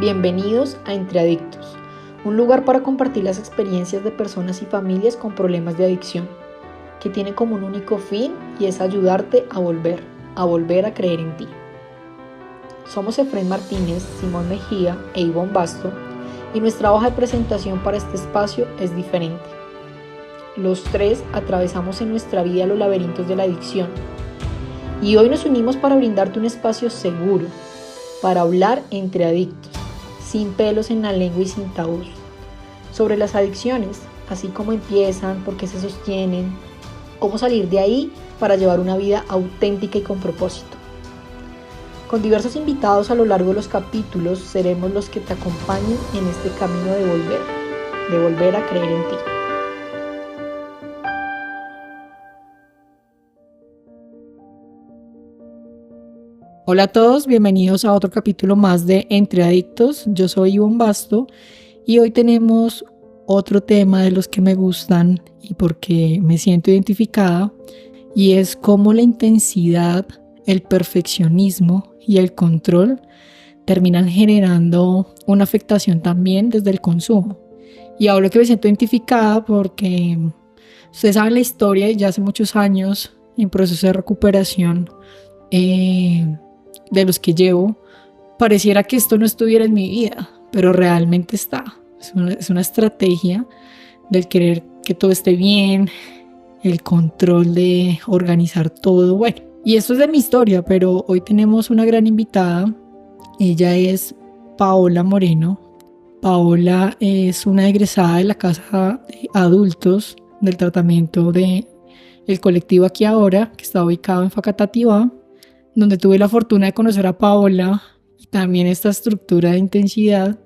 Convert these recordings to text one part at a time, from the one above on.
Bienvenidos a Entre Adictos, un lugar para compartir las experiencias de personas y familias con problemas de adicción, que tienen como un único fin y es ayudarte a volver a creer en ti. Somos Efraín Martínez, Simón Mejía e Ivonne Basto, y nuestra hoja de presentación para este espacio es diferente. Los tres atravesamos en nuestra vida los laberintos de la adicción, y hoy nos unimos para brindarte un espacio seguro, para hablar entre adictos, sin pelos en la lengua y sin tabús, sobre las adicciones, así como empiezan, por qué se sostienen, cómo salir de ahí para llevar una vida auténtica y con propósito. Con diversos invitados a lo largo de los capítulos, seremos los que te acompañen en este camino de volver a creer en ti. Hola a todos, bienvenidos a otro capítulo más de Entre Adictos. Yo soy Ivonne Basto y hoy tenemos otro tema de los que me gustan y porque me siento identificada, y es cómo la intensidad, el perfeccionismo y el control terminan generando una afectación también desde el consumo. Y hablo que me siento identificada porque ustedes saben la historia y ya hace muchos años en proceso de recuperación de los que llevo, pareciera que esto no estuviera en mi vida, pero realmente está. Es una estrategia del querer que todo esté bien, el control de organizar todo. Bueno, y esto es de mi historia, pero hoy tenemos una gran invitada. Ella es Paola Moreno. Paola es una egresada de la Casa de Adultos del tratamiento del colectivo Aquí Ahora, que está ubicado en Facatativá, donde tuve la fortuna de conocer a Paola y también esta estructura de intensidad.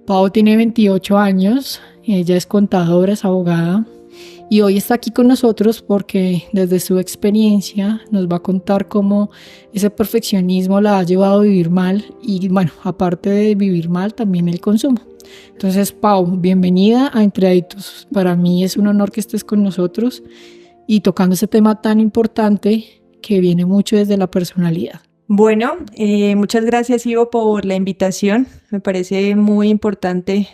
Pao tiene 28 años, ella es contadora, es abogada, y hoy está aquí con nosotros porque desde su experiencia nos va a contar cómo ese perfeccionismo la ha llevado a vivir mal, y bueno, aparte de vivir mal, también el consumo. Entonces, Pao, bienvenida a Entre Adictos. Para mí es un honor que estés con nosotros y tocando ese tema tan importante que viene mucho desde la personalidad. Bueno, muchas gracias, Ivo, por la invitación. Me parece muy importante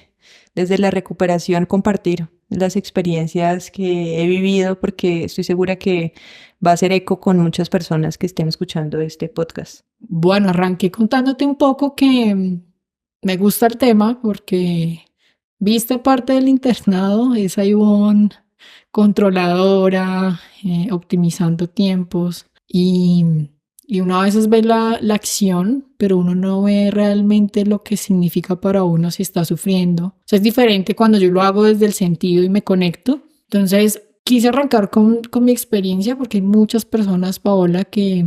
desde la recuperación compartir las experiencias que he vivido, porque estoy segura que va a hacer eco con muchas personas que estén escuchando este podcast. Bueno, arranqué contándote un poco que me gusta el tema porque viste parte del internado, esa Ivonne controladora, optimizando tiempos, y uno a veces ve la acción, pero uno no ve realmente lo que significa para uno si está sufriendo. O sea, es diferente cuando yo lo hago desde el sentido y me conecto. Entonces, quise arrancar con mi experiencia porque hay muchas personas, Paola, que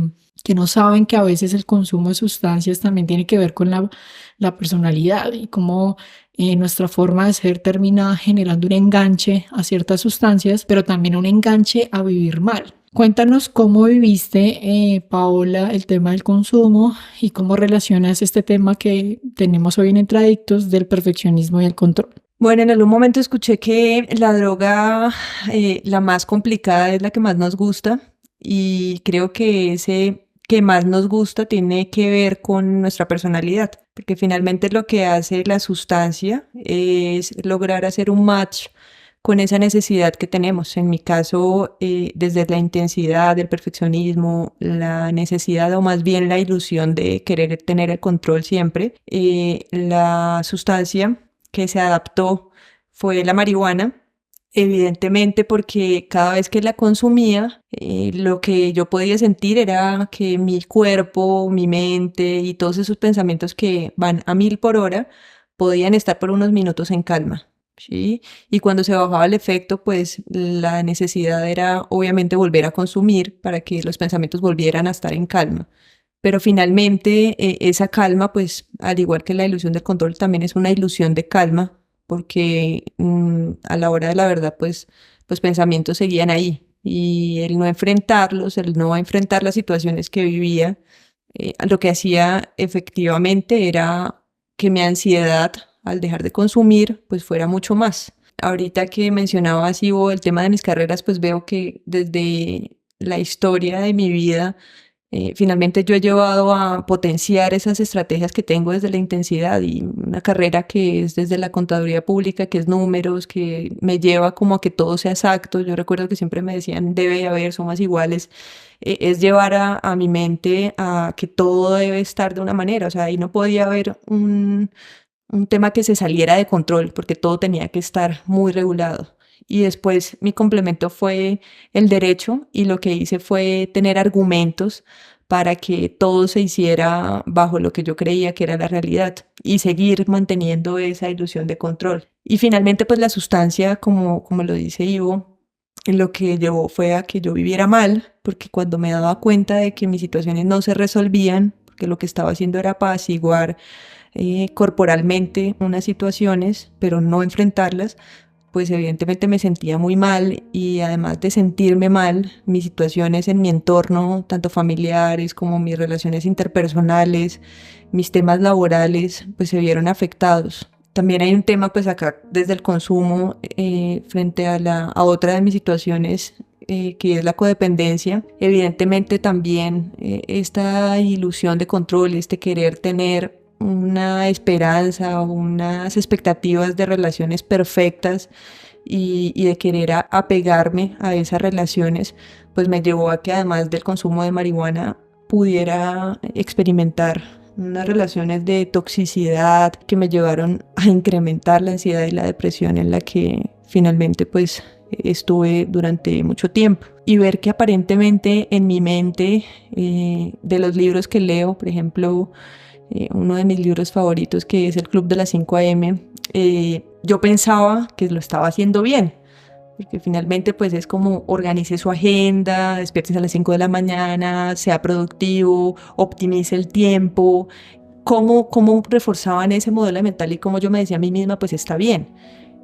no saben que a veces el consumo de sustancias también tiene que ver con la personalidad y cómo nuestra forma de ser termina generando un enganche a ciertas sustancias, pero también un enganche a vivir mal. Cuéntanos cómo viviste, Paola, el tema del consumo y cómo relacionas este tema que tenemos hoy en Entre Adictos del perfeccionismo y el control. Bueno, en algún momento escuché que la droga, la más complicada es la que más nos gusta, y creo que ese que más nos gusta tiene que ver con nuestra personalidad, porque finalmente lo que hace la sustancia es lograr hacer un match con esa necesidad que tenemos. En mi caso, desde la intensidad del perfeccionismo, la necesidad o más bien la ilusión de querer tener el control siempre, la sustancia que se adaptó fue la marihuana. Evidentemente, porque cada vez que la consumía, lo que yo podía sentir era que mi cuerpo, mi mente y todos esos pensamientos que van a 1000 por hora podían estar por unos minutos en calma, ¿sí? Y cuando se bajaba el efecto, pues la necesidad era obviamente volver a consumir para que los pensamientos volvieran a estar en calma. Pero finalmente esa calma, pues al igual que la ilusión del control, también es una ilusión de calma, porque a la hora de la verdad, pues los pensamientos seguían ahí, y el no enfrentarlos, el no enfrentar las situaciones que vivía, lo que hacía efectivamente era que mi ansiedad al dejar de consumir pues fuera mucho más. Ahorita que mencionabas, Ivo, el tema de mis carreras, pues veo que desde la historia de mi vida Finalmente yo he llevado a potenciar esas estrategias que tengo desde la intensidad y una carrera que es desde la contaduría pública, que es números, que me lleva como a que todo sea exacto. Yo recuerdo que siempre me decían, debe haber sumas iguales. Es llevar a mi mente a que todo debe estar de una manera. O sea, ahí no podía haber un tema que se saliera de control porque todo tenía que estar muy regulado. Y después mi complemento fue el derecho y lo que hice fue tener argumentos para que todo se hiciera bajo lo que yo creía que era la realidad y seguir manteniendo esa ilusión de control. Y finalmente pues la sustancia, como lo dice Ivo, lo que llevó fue a que yo viviera mal, porque cuando me daba cuenta de que mis situaciones no se resolvían, porque lo que estaba haciendo era apaciguar corporalmente unas situaciones, pero no enfrentarlas, pues evidentemente me sentía muy mal y además de sentirme mal, mis situaciones en mi entorno, tanto familiares como mis relaciones interpersonales, mis temas laborales, pues se vieron afectados. También hay un tema pues acá desde el consumo frente a otra de mis situaciones que es la codependencia. Evidentemente también esta ilusión de control, este querer tener una esperanza o unas expectativas de relaciones perfectas y de querer apegarme a esas relaciones, pues me llevó a que además del consumo de marihuana pudiera experimentar unas relaciones de toxicidad que me llevaron a incrementar la ansiedad y la depresión en la que finalmente pues estuve durante mucho tiempo. Y ver que aparentemente en mi mente, de los libros que leo, por ejemplo, uno de mis libros favoritos que es El Club de las 5 AM, yo pensaba que lo estaba haciendo bien, porque finalmente pues es como organice su agenda, despiértese a las 5 de la mañana, sea productivo, optimice el tiempo, cómo reforzaban ese modelo mental y cómo yo me decía a mí misma pues está bien.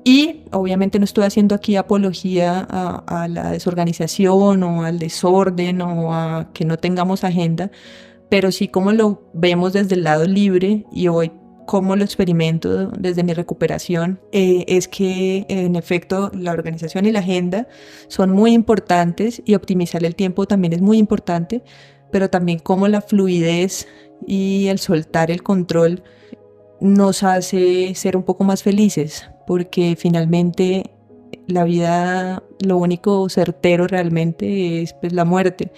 Y obviamente no estoy haciendo aquí apología a la desorganización o al desorden o a que no tengamos agenda, pero sí como lo vemos desde el lado libre y hoy cómo lo experimento desde mi recuperación, es que en efecto la organización y la agenda son muy importantes y optimizar el tiempo también es muy importante, pero también cómo la fluidez y el soltar el control nos hace ser un poco más felices, porque finalmente la vida, lo único certero realmente es pues la muerte.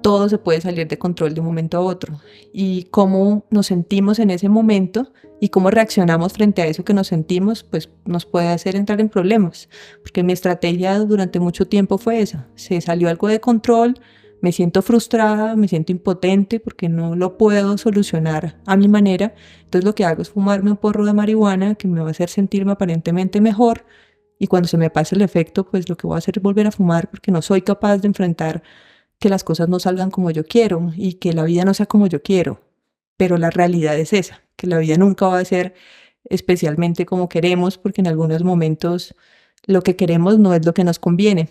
Todo se puede salir de control de un momento a otro. Y cómo nos sentimos en ese momento y cómo reaccionamos frente a eso que nos sentimos, pues nos puede hacer entrar en problemas. Porque mi estrategia durante mucho tiempo fue esa. Se salió algo de control, me siento frustrada, me siento impotente porque no lo puedo solucionar a mi manera. Entonces lo que hago es fumarme un porro de marihuana que me va a hacer sentirme aparentemente mejor. Y cuando se me pase el efecto, pues lo que voy a hacer es volver a fumar porque no soy capaz de enfrentar que las cosas no salgan como yo quiero y que la vida no sea como yo quiero, pero la realidad es esa, que la vida nunca va a ser especialmente como queremos, porque en algunos momentos lo que queremos no es lo que nos conviene.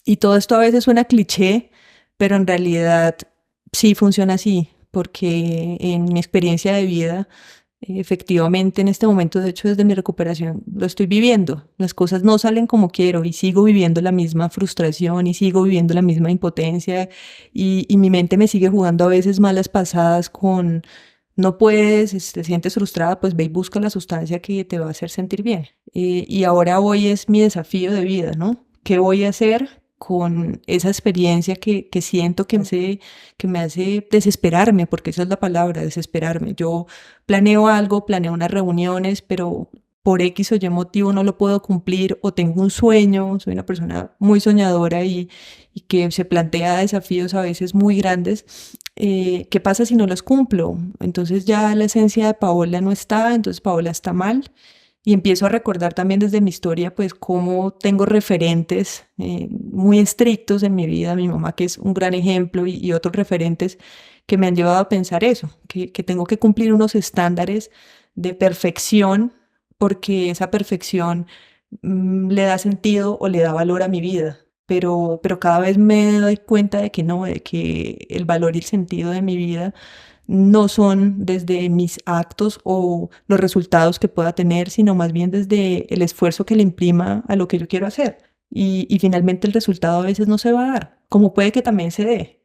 Y todo esto a veces suena cliché, pero en realidad sí funciona así, porque en mi experiencia de vida, efectivamente en este momento, de hecho desde mi recuperación, lo estoy viviendo. Las cosas no salen como quiero y sigo viviendo la misma frustración y sigo viviendo la misma impotencia y mi mente me sigue jugando a veces malas pasadas con no puedes, te sientes frustrada, pues ve y busca la sustancia que te va a hacer sentir bien. Y ahora hoy es mi desafío de vida, ¿no? ¿Qué voy a hacer con esa experiencia que siento que me hace desesperarme? Porque esa es la palabra, desesperarme. Yo planeo algo, planeo unas reuniones, pero por X o Y motivo no lo puedo cumplir o tengo un sueño, soy una persona muy soñadora y que se plantea desafíos a veces muy grandes. ¿Qué pasa si no los cumplo? Entonces ya la esencia de Paola no está, entonces Paola está mal. Y empiezo a recordar también desde mi historia, pues cómo tengo referentes muy estrictos en mi vida, mi mamá que es un gran ejemplo y otros referentes que me han llevado a pensar eso, que tengo que cumplir unos estándares de perfección porque esa perfección le da sentido o le da valor a mi vida. Pero cada vez me doy cuenta de que no, de que el valor y el sentido de mi vida no son desde mis actos o los resultados que pueda tener, sino más bien desde el esfuerzo que le imprima a lo que yo quiero hacer. Y finalmente el resultado a veces no se va a dar, como puede que también se dé,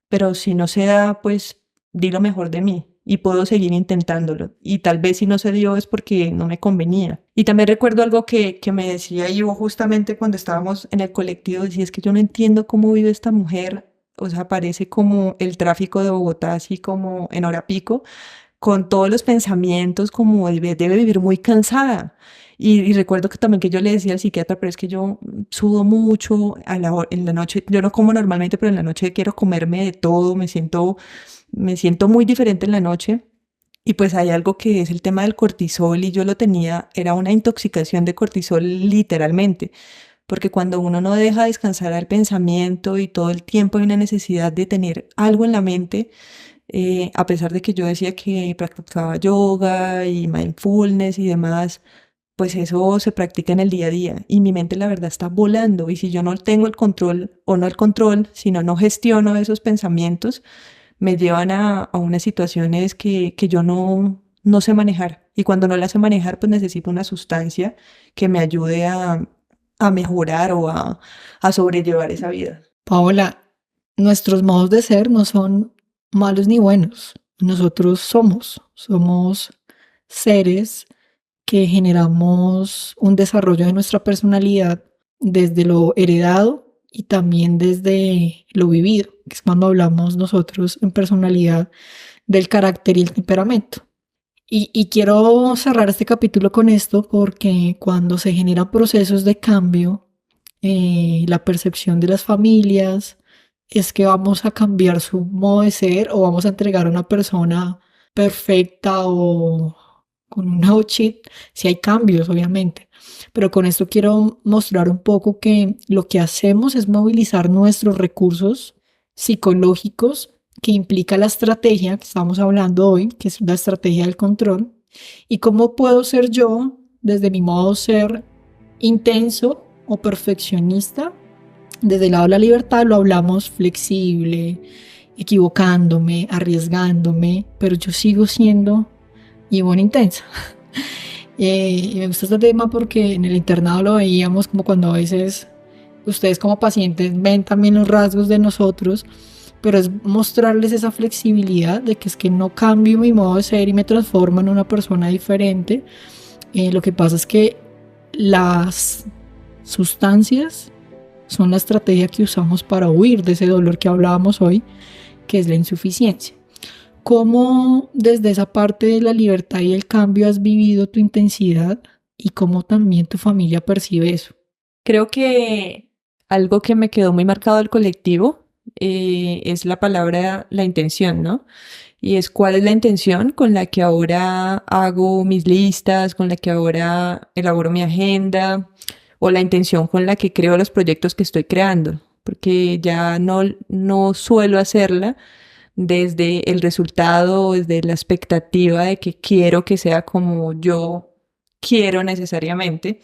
pero si no se da, pues di lo mejor de mí y puedo seguir intentándolo. Y tal vez si no se dio es porque no me convenía. Y también recuerdo algo que me decía Ivo justamente cuando estábamos en el colectivo, decía, es que yo no entiendo cómo vive esta mujer, o sea, parece como el tráfico de Bogotá, así como en hora pico, con todos los pensamientos, como debe vivir muy cansada. Y recuerdo que también que yo le decía al psiquiatra, pero es que yo sudo mucho en la noche, yo no como normalmente, pero en la noche quiero comerme de todo, me siento muy diferente en la noche. Y pues hay algo que es el tema del cortisol y yo lo tenía, era una intoxicación de cortisol literalmente, porque cuando uno no deja descansar al pensamiento y todo el tiempo hay una necesidad de tener algo en la mente, a pesar de que yo decía que practicaba yoga y mindfulness y demás, pues eso se practica en el día a día y mi mente la verdad está volando y si yo no tengo el control o no el control, sino no gestiono esos pensamientos, me llevan a unas situaciones que yo no sé manejar y cuando no las sé manejar pues necesito una sustancia que me ayude a mejorar o a sobrellevar esa vida. Paola, nuestros modos de ser no son malos ni buenos. Nosotros somos seres que generamos un desarrollo de nuestra personalidad desde lo heredado y también desde lo vivido, que es cuando hablamos nosotros en personalidad del carácter y el temperamento. Y quiero cerrar este capítulo con esto porque cuando se generan procesos de cambio, la percepción de las familias es que vamos a cambiar su modo de ser o vamos a entregar a una persona perfecta o con un nuevo chip, si hay cambios, obviamente. Pero con esto quiero mostrar un poco que lo que hacemos es movilizar nuestros recursos psicológicos que implica la estrategia que estamos hablando hoy, que es la estrategia del control, y cómo puedo ser yo, desde mi modo de ser intenso o perfeccionista, desde el lado de la libertad lo hablamos flexible, equivocándome, arriesgándome, pero yo sigo siendo Ivonne intensa. Y me gusta este tema porque en el internado lo veíamos como cuando a veces ustedes como pacientes ven también los rasgos de nosotros, pero es mostrarles esa flexibilidad de que es que no cambio mi modo de ser y me transformo en una persona diferente. Lo que pasa es que las sustancias son la estrategia que usamos para huir de ese dolor que hablábamos hoy, que es la insuficiencia. ¿Cómo desde esa parte de la libertad y el cambio has vivido tu intensidad y cómo también tu familia percibe eso? Creo que algo que me quedó muy marcado del colectivo es la palabra, la intención, ¿no? Y es cuál es la intención con la que ahora hago mis listas, con la que ahora elaboro mi agenda o la intención con la que creo los proyectos que estoy creando, porque ya no suelo hacerla desde el resultado, desde la expectativa de que quiero que sea como yo quiero necesariamente,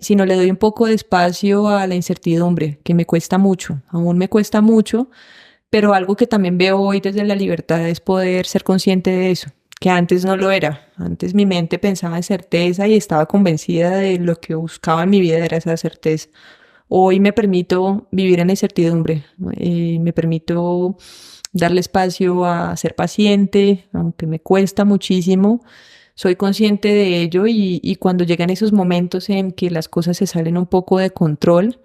sino le doy un poco de espacio a la incertidumbre, que me cuesta mucho, aún me cuesta mucho, pero algo que también veo hoy desde la libertad es poder ser consciente de eso, que antes no lo era. Antes mi mente pensaba en certeza y estaba convencida de lo que buscaba en mi vida era esa certeza. Hoy me permito vivir en la incertidumbre, me permito darle espacio a ser paciente, aunque me cuesta muchísimo. Soy consciente de ello y cuando llegan esos momentos en que las cosas se salen un poco de control,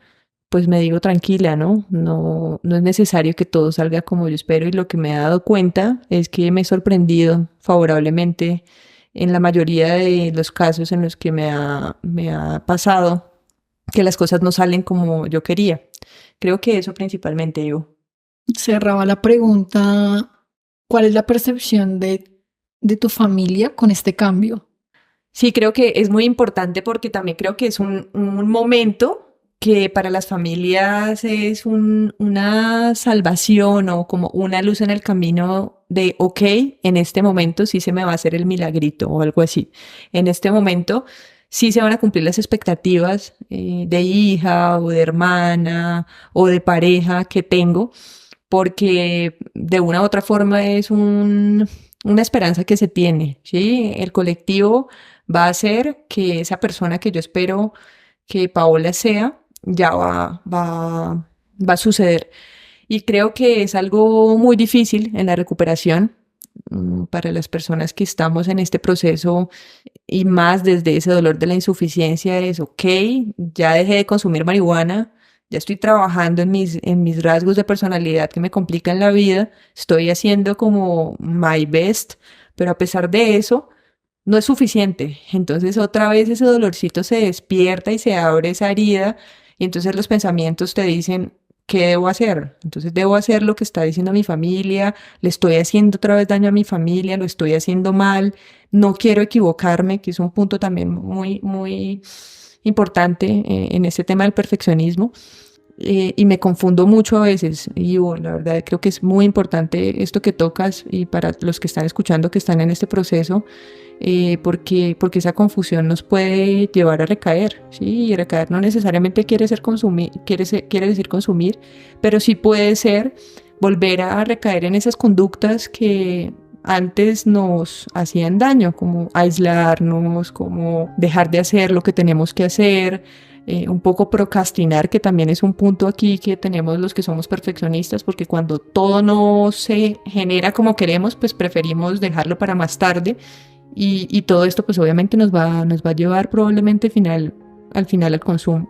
pues me digo tranquila, ¿no? No es necesario que todo salga como yo espero y lo que me he dado cuenta es que me he sorprendido favorablemente en la mayoría de los casos en los que me ha pasado que las cosas no salen como yo quería. Creo que eso principalmente yo. Cerraba la pregunta, ¿cuál es la percepción de tu familia con este cambio? Sí, creo que es muy importante porque también creo que es un momento que para las familias es una salvación o como una luz en el camino de, ok, en este momento sí se me va a hacer el milagrito o algo así. En este momento sí se van a cumplir las expectativas de hija o de hermana o de pareja que tengo, porque de una u otra forma es una esperanza que se tiene, ¿sí? El colectivo va a hacer que esa persona que yo espero que Paola sea, ya va a suceder. Y creo que es algo muy difícil en la recuperación para las personas que estamos en este proceso y más desde ese dolor de la insuficiencia es, ok, ya dejé de consumir marihuana, ya estoy trabajando en mis rasgos de personalidad que me complican la vida, estoy haciendo como my best, pero a pesar de eso, no es suficiente. Entonces otra vez ese dolorcito se despierta y se abre esa herida y entonces los pensamientos te dicen, ¿qué debo hacer? Entonces debo hacer lo que está diciendo mi familia, le estoy haciendo otra vez daño a mi familia, lo estoy haciendo mal, no quiero equivocarme, que es un punto también muy importante en este tema del perfeccionismo. Y me confundo mucho a veces y bueno, la verdad creo que es muy importante esto que tocas y para los que están escuchando que están en este proceso porque esa confusión nos puede llevar a recaer, ¿sí? Y recaer no necesariamente quiere decir consumir, pero sí puede ser volver a recaer en esas conductas que antes nos hacían daño, como aislarnos, como dejar de hacer lo que tenemos que hacer, un poco procrastinar, que también es un punto aquí que tenemos los que somos perfeccionistas, porque cuando todo no se genera como queremos, pues preferimos dejarlo para más tarde y todo esto pues obviamente nos va a llevar probablemente al final al consumo.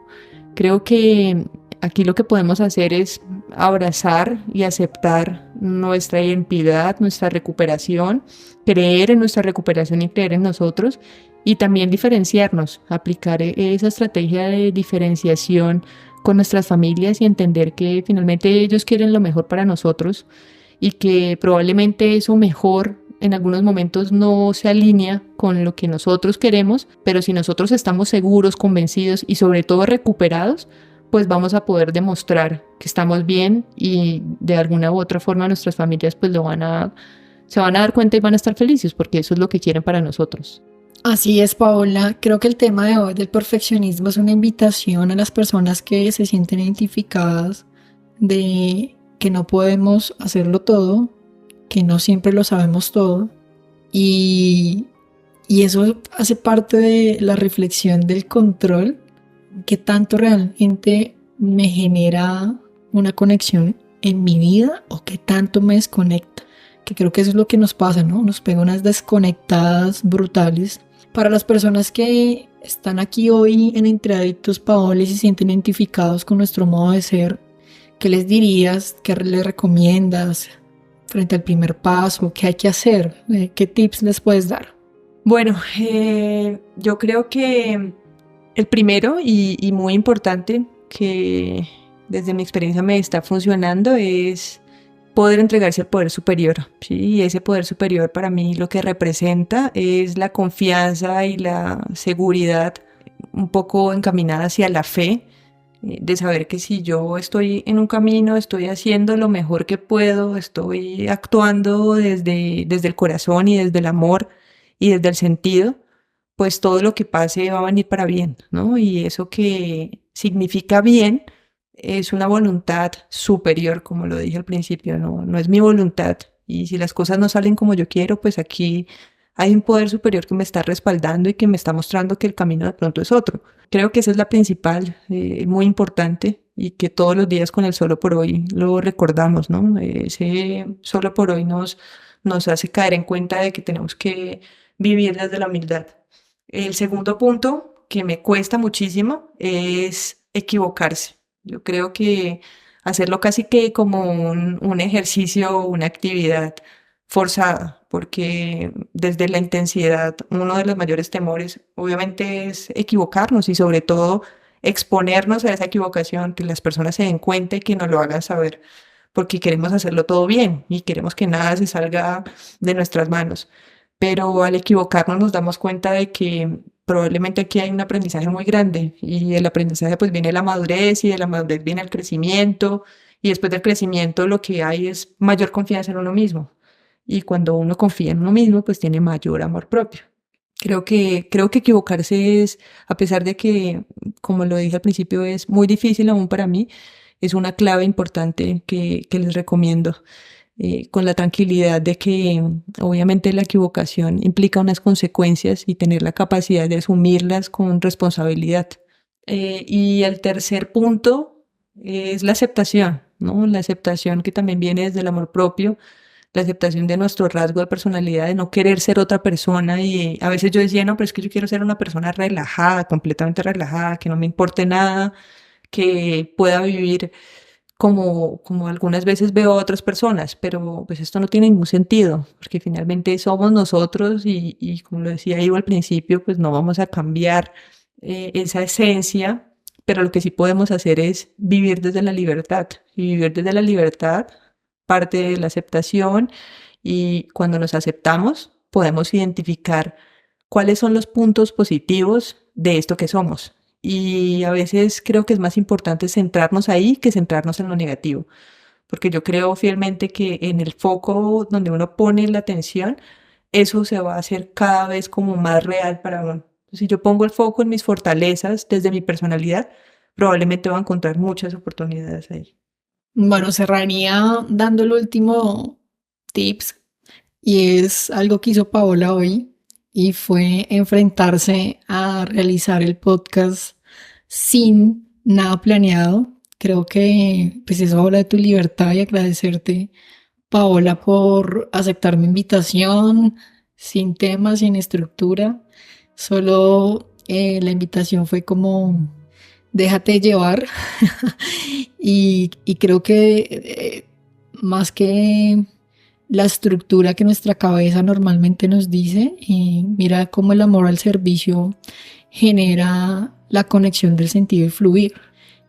Creo que aquí lo que podemos hacer es abrazar y aceptar nuestra identidad, nuestra recuperación, creer en nuestra recuperación y creer en nosotros y también diferenciarnos, aplicar esa estrategia de diferenciación con nuestras familias y entender que finalmente ellos quieren lo mejor para nosotros y que probablemente eso mejor en algunos momentos no se alinea con lo que nosotros queremos, pero si nosotros estamos seguros, convencidos y sobre todo recuperados, pues vamos a poder demostrar que estamos bien y de alguna u otra forma nuestras familias pues se van a dar cuenta y van a estar felices porque eso es lo que quieren para nosotros. Así es, Paola. Creo que el tema de hoy del perfeccionismo es una invitación a las personas que se sienten identificadas de que no podemos hacerlo todo, que no siempre lo sabemos todo y, y eso hace parte de la reflexión del control, que tanto realmente me genera una conexión en mi vida o que tanto me desconecta, que creo que eso es lo que nos pasa, ¿no? Nos pega unas desconectadas brutales. Para las personas que están aquí hoy en Entre Adictos, Paola, y se sienten identificados con nuestro modo de ser, ¿qué les dirías? ¿Qué les recomiendas frente al primer paso? ¿Qué hay que hacer? ¿Qué tips les puedes dar? Bueno, yo creo que el primero y muy importante que desde mi experiencia me está funcionando es poder entregarse al poder superior, ¿sí? Y ese poder superior para mí lo que representa es la confianza y la seguridad un poco encaminada hacia la fe, de saber que si yo estoy en un camino, estoy haciendo lo mejor que puedo, estoy actuando desde el corazón y desde el amor y desde el sentido, pues todo lo que pase va a venir para bien, ¿no? Y eso que significa bien es una voluntad superior, como lo dije al principio, no es mi voluntad. Y si las cosas no salen como yo quiero, pues aquí hay un poder superior que me está respaldando y que me está mostrando que el camino de pronto es otro. Creo que esa es la principal, muy importante y que todos los días con el solo por hoy lo recordamos, ¿no? Ese solo por hoy nos hace caer en cuenta de que tenemos que vivir desde la humildad. El segundo punto que me cuesta muchísimo es equivocarse. Yo creo que hacerlo casi que como un ejercicio, una actividad forzada, porque desde la intensidad uno de los mayores temores obviamente es equivocarnos y sobre todo exponernos a esa equivocación, que las personas se den cuenta y que nos lo hagan saber, porque queremos hacerlo todo bien y queremos que nada se salga de nuestras manos. Pero al equivocarnos nos damos cuenta de que probablemente aquí hay un aprendizaje muy grande y el aprendizaje pues viene la madurez y de la madurez viene el crecimiento y después del crecimiento lo que hay es mayor confianza en uno mismo y cuando uno confía en uno mismo pues tiene mayor amor propio. Creo que equivocarse es, a pesar de que, como lo dije al principio, es muy difícil aún para mí, es una clave importante que les recomiendo con la tranquilidad de que obviamente la equivocación implica unas consecuencias y tener la capacidad de asumirlas con responsabilidad. Y el tercer punto es la aceptación. ¿no? La aceptación que también viene desde el amor propio, la aceptación de nuestro rasgo de personalidad, de no querer ser otra persona. Y a veces yo decía, no, pero es que yo quiero ser una persona relajada, completamente relajada, que no me importe nada, que pueda vivir como algunas veces veo a otras personas, pero pues esto no tiene ningún sentido, porque finalmente somos nosotros y como lo decía Ivo al principio, pues no vamos a cambiar esa esencia, pero lo que sí podemos hacer es vivir desde la libertad. Y vivir desde la libertad parte de la aceptación, y cuando nos aceptamos podemos identificar cuáles son los puntos positivos de esto que somos. Y a veces creo que es más importante centrarnos ahí que centrarnos en lo negativo, porque yo creo fielmente que en el foco donde uno pone la atención, eso se va a hacer cada vez como más real para uno. Si yo pongo el foco en mis fortalezas desde mi personalidad, probablemente voy a encontrar muchas oportunidades ahí. Bueno, cerraría dando el último tips y es algo que hizo Paola hoy y fue enfrentarse a realizar el podcast sin nada planeado. Creo que pues eso habla de tu libertad y agradecerte, Paola, por aceptar mi invitación sin tema, sin estructura. Solo la invitación fue como déjate llevar y creo que más que la estructura que nuestra cabeza normalmente nos dice, mira cómo el amor al servicio genera la conexión del sentido y fluir.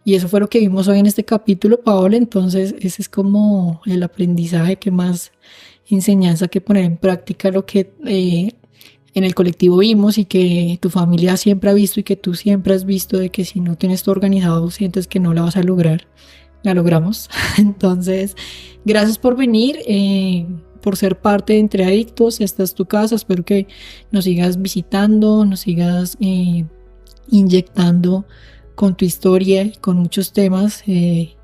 Y eso fue lo que vimos hoy en este capítulo, Paola. Entonces ese es como el aprendizaje que más enseñanza que poner en práctica lo que en el colectivo vimos y que tu familia siempre ha visto y que tú siempre has visto, de que si no tienes todo organizado sientes que no la vas a lograr. La logramos. Entonces, gracias por venir, por ser parte de Entre Adictos. Esta es tu casa. Espero que nos sigas visitando, nos sigas inyectando con tu historia y con muchos temas que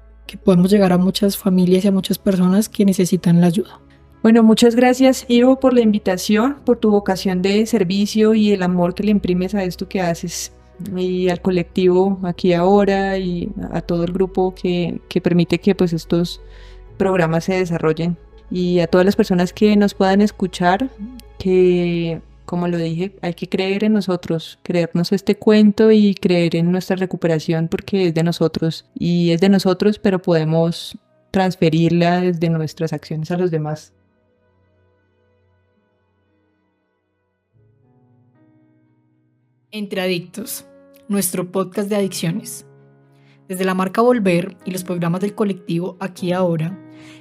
podemos llegar a muchas familias y a muchas personas que necesitan la ayuda. Bueno, muchas gracias, Ivo, por la invitación, por tu vocación de servicio y el amor que le imprimes a esto que haces, y al colectivo Aquí Ahora y a todo el grupo que permite que pues estos programas se desarrollen, y a todas las personas que nos puedan escuchar, que como lo dije, hay que creer en nosotros, creernos este cuento y creer en nuestra recuperación, porque es de nosotros y es de nosotros, pero podemos transferirla desde nuestras acciones a los demás. Entre Adictos, nuestro podcast de adicciones. Desde la marca Volver y los programas del colectivo Aquí Ahora,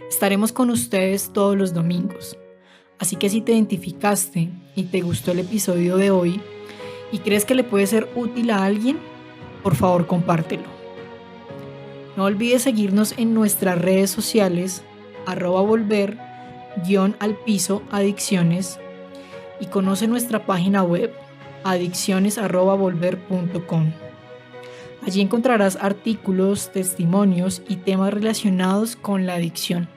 estaremos con ustedes todos los domingos. Así que si te identificaste y te gustó el episodio de hoy y crees que le puede ser útil a alguien, por favor compártelo. No olvides seguirnos en nuestras redes sociales @volver_adicciones y conoce nuestra página web adicciones@volver.com. Allí encontrarás artículos, testimonios y temas relacionados con la adicción.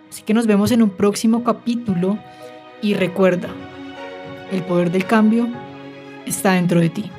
Así que nos vemos en un próximo capítulo y recuerda, el poder del cambio está dentro de ti.